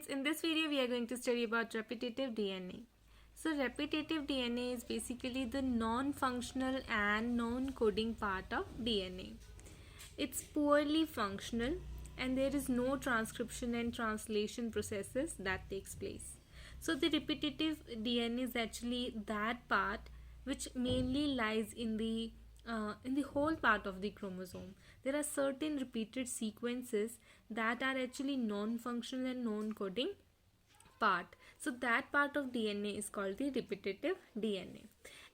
friends, in this video we are going to study about repetitive DNA. So repetitive DNA is basically the non-functional and non-coding part of DNA. It's poorly functional and there is no transcription and translation processes that takes place. So the repetitive DNA is actually that part which mainly lies in the whole part of the chromosome. There are certain repeated sequences that are actually non-functional and non-coding part. So that part of DNA is called the repetitive DNA,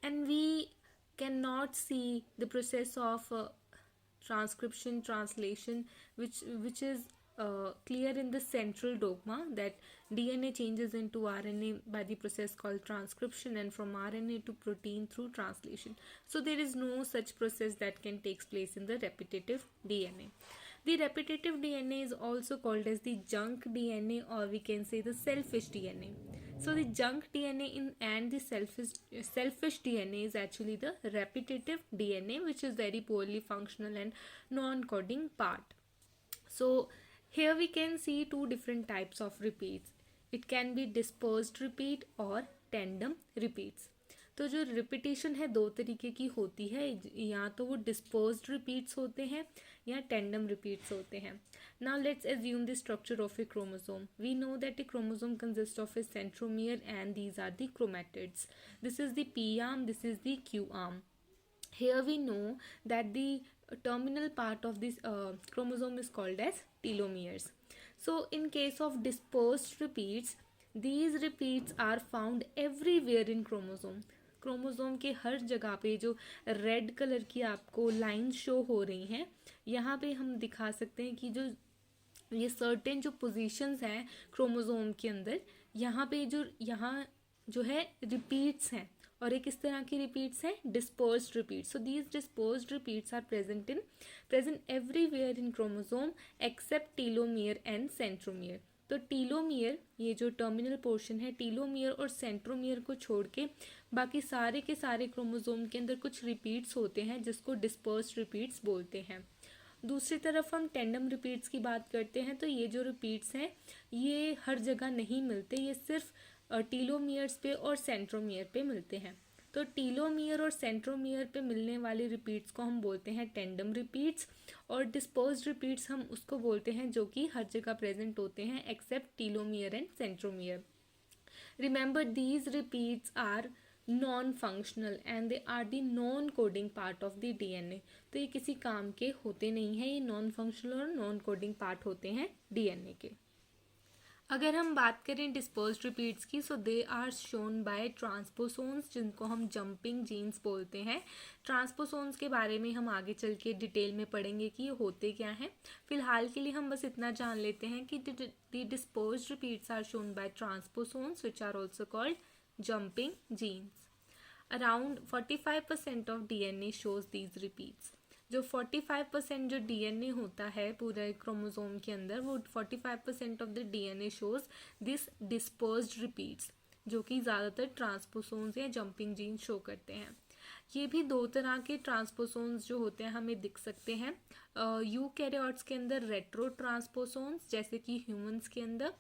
and we cannot see the process of transcription translation which is clear in the central dogma that DNA changes into RNA by the process called transcription and from RNA to protein through translation. So there is no such process that can take place in the repetitive DNA. The repetitive DNA is also called as the junk DNA, or we can say the selfish DNA. So the junk DNA and the selfish DNA is actually the repetitive DNA, which is very poorly functional and non-coding part. So here we can see two different types of repeats. It can be dispersed repeat और tandem repeats. तो जो repetition है दो तरीके की होती है, या तो वो डिस्पर्स्ड रिपीट्स होते हैं या टेंडम रिपीट्स होते हैं. Now let's assume the structure of a chromosome. We know that a chromosome consist of a centromere and these are the chromatids. This is the P arm, this is the Q arm. Here we know that the terminal part of this chromosome is called as telomeres. So in case of dispersed repeats, these repeats are found everywhere in chromosome. Chromosome के हर जगह पे जो red colour की आपको line show हो रही हैं, यहाँ पे हम दिखा सकते हैं कि जो ये सर्टेन जो पोजीशंस हैं क्रोमोसोम के अंदर, यहाँ पे यहाँ जो है रिपीट्स हैं, और एक इस तरह की रिपीट्स हैं dispersed repeats. So these dispersed repeats are present everywhere in chromosome except telomere and centromere. तो टीलोमियर, ये जो टर्मिनल पोर्शन है, टीलोमियर और सेंट्रोमियर को छोड़ के बाकी सारे के सारे क्रोमोसोम के अंदर कुछ रिपीट्स होते हैं जिसको डिस्पर्स्ड रिपीट्स बोलते हैं. दूसरी तरफ हम टेंडम रिपीट्स की बात करते हैं, तो ये जो रिपीट्स हैं ये हर जगह नहीं मिलते, ये सिर्फ टीलोमियर्स पे और सेंट्रोमियर पे मिलते हैं. तो टीलोमियर और सेंट्रोमियर पे मिलने वाली रिपीट्स को हम बोलते हैं टेंडम रिपीट्स, और डिस्पर्स्ड रिपीट्स हम उसको बोलते हैं जो कि हर जगह प्रेजेंट होते हैं except telomere and centromere. Remember these repeats are non functional and they are the non coding part of the DNA. तो ये किसी काम के होते नहीं हैं, ये नॉन फंक्शनल और नॉन कोडिंग पार्ट होते हैं डीएनए के. अगर हम बात करें डिस्पर्स्ड रिपीट्स की, सो दे आर शोन बाय ट्रांसपोसोन्स, जिनको हम जंपिंग जीन्स बोलते हैं. ट्रांसपोसोन्स के बारे में हम आगे चल के डिटेल में पढ़ेंगे कि ये होते क्या हैं. फिलहाल के लिए हम बस इतना जान लेते हैं कि the dispersed repeats are shown by transposons which are also called jumping genes. Around 45% of DNA shows these repeats. जो 45% जो डीएनए होता है पूरे क्रोमोसोम के अंदर, वो 45% of the DNA shows this dispersed repeats, जो कि ज़्यादातर ट्रांसपोसोन्स या जंपिंग जीन शो करते हैं. ये भी दो तरह के ट्रांसपोसोन्स जो होते हैं हमें दिख सकते हैं. यूकैरियोट्स के अंदर रेट्रो ट्रांसपोसोन्स जैसे कि ह्यूमंस के अंदर,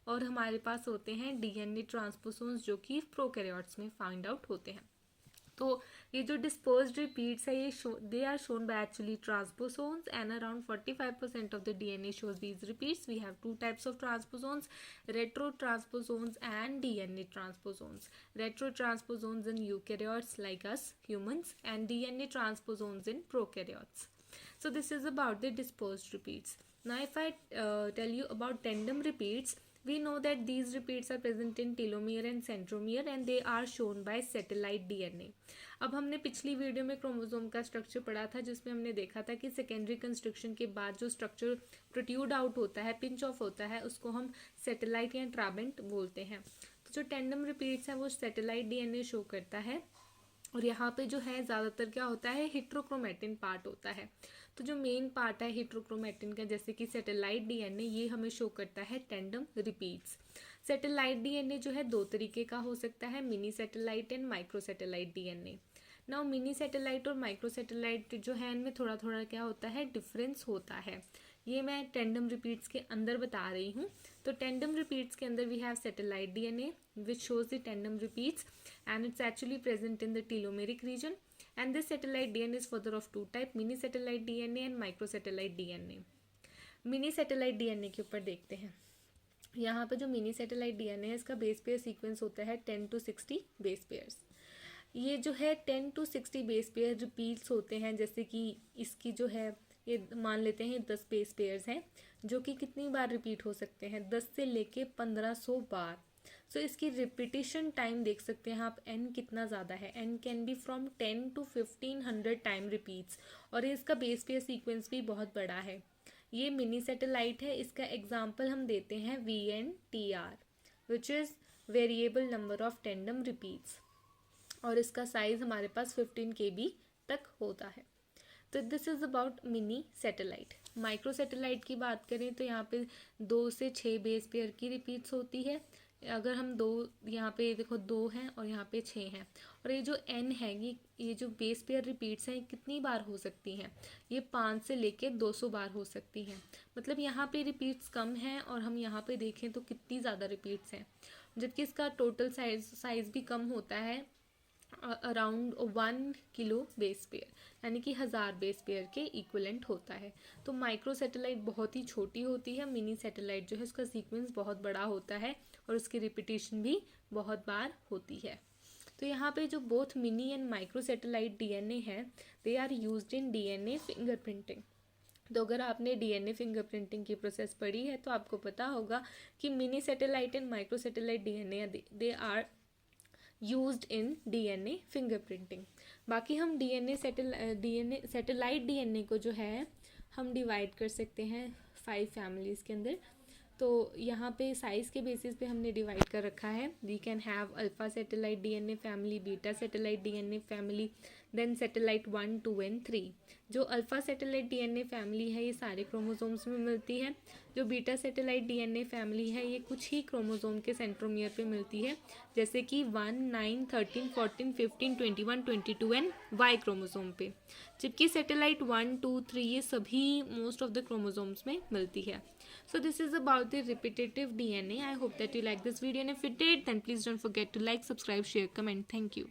और हमारे पास होते हैं डीएनए ट्रांसपोसोन्स जो कि प्रोकैरियोट्स में फाइंड आउट होते हैं. तो ये जो डिस्पर्स्ड रिपीट्स है ये they are shown by actually transposons, and around 45% of the DNA shows these repeats. We have two types of transposons, retro transposons and DNA transposons. Retro transposons in eukaryotes like us humans, and DNA transposons in prokaryotes. So this is about the dispersed repeats. Now if I tell you about tandem repeats, we know that these repeats are present in telomere and centromere and they are shown by satellite DNA. अब हमने पिछली video में chromosome का structure पढ़ा था जिसमें हमने देखा था कि सेकेंडरी कंस्ट्रक्शन के बाद जो स्ट्रक्चर प्रोट्यूड आउट होता है, पिंच ऑफ होता है, उसको हम सैटेलाइट या ट्राबेंट बोलते हैं. तो जो टेंडम रिपीट्स हैं वो सैटेलाइट डीएनए शो करता है, और यहाँ पे जो है ज़्यादातर क्या होता है, हेट्रोक्रोमैटिन पार्ट होता है. तो जो मेन पार्ट है हेट्रोक्रोमैटिन का, जैसे कि सैटेलाइट डीएनए, ये हमें शो करता है टेंडम रिपीट्स. सैटेलाइट डीएनए जो है दो तरीके का हो सकता है, mini satellite and micro satellite DNA. Mini satellite और माइक्रो सैटेलाइट जो है इनमें थोड़ा थोड़ा क्या होता है, डिफरेंस होता है. ये मैं टेंडम रिपीट्स के अंदर बता रही हूँ। तो टेंडम रिपीट्स के अंदर we have satellite DNA which shows the tandem repeats and it's actually present in the telomeric region and this satellite DNA is further of two type, mini satellite DNA and microsatellite DNA. Mini satellite DNA के ऊपर देखते हैं। यहाँ पर जो mini satellite DNA है इसका base pair sequence होता है 10 to 60 बेस पेयर्स। ये जो है 10 to 60 बेस पेयर रिपीट्स होते हैं, जैसे कि इसकी जो है ये मान लेते हैं 10 बेस पेयर्स हैं जो कि कितनी बार रिपीट हो सकते हैं, 10 से लेके 1500 बार। सो इसकी रिपीटिशन टाइम देख सकते हैं आप, n कितना ज़्यादा है, n can be from 10 to 1500 time repeats और इसका बेस पेयर सीक्वेंस भी बहुत बड़ा है। ये मिनी सैटेलाइट है, इसका एग्जाम्पल हम देते हैं VNTR which is variable number of tandem repeats और इसका साइज़ हमारे पास 15 KB तक होता है। तो this is about mini satellite. Micro satellite की बात करें तो यहाँ पे 2 से 6 बेस पेयर की रिपीट्स होती है। अगर हम दो, यहाँ पे देखो 2 हैं और यहाँ पे 6 हैं और ये जो n है ये जो बेस पेयर रिपीट्स हैं कितनी बार हो सकती हैं, ये 5 से लेके 200 बार हो सकती हैं। मतलब यहाँ पे रिपीट्स कम हैं और हम यहाँ पे देखें तो कितनी ज़्यादा रिपीट्स हैं, जबकि इसका टोटल साइज़ भी कम होता है, अराउंड 1 किलो बेस पेयर, यानी कि 1000 बेस पेयर के इक्विवेलेंट होता है। तो माइक्रो सैटेलाइट बहुत ही छोटी होती है, मिनी सैटेलाइट जो है उसका सीक्वेंस बहुत बड़ा होता है और उसकी रिपीटिशन भी बहुत बार होती है। तो यहाँ पे जो both mini and micro satellite DNA है they are used in DNA fingerprinting. तो अगर आपने डीएनए फिंगरप्रिंटिंग की प्रोसेस पढ़ी है तो आपको पता होगा कि mini satellite and micro satellite DNA they are used in DNA fingerprinting. बाकी हम डीएनए सैटेलाइट डीएनए को जो है हम डिवाइड कर सकते हैं 5 फैमिलीज़ के अंदर। तो यहाँ पे साइज़ के बेसिस पे हमने डिवाइड कर रखा है। We can have alpha satellite DNA family, beta satellite DNA family, then satellite 1, 2 and 3। जो अल्फ़ा सैटेलाइट डीएनए फैमिली है ये सारे क्रोमोसोम्स में मिलती है। जो बीटा सैटेलाइट डीएनए फैमिली है ये कुछ ही क्रोमोसोम के सेंट्रोमियर पे मिलती है, जैसे कि 1, 9, 13, 14, 15, 21, 22 एंड वाई क्रोमोसोम पे। जबकि सैटेलाइट 1, 2, 3 ये सभी मोस्ट ऑफ द क्रोमोसोम्स में मिलती है। So this is about the repetitive DNA. I hope that you like this video, and if you did then please don't forget to like, subscribe, share, comment. Thank you.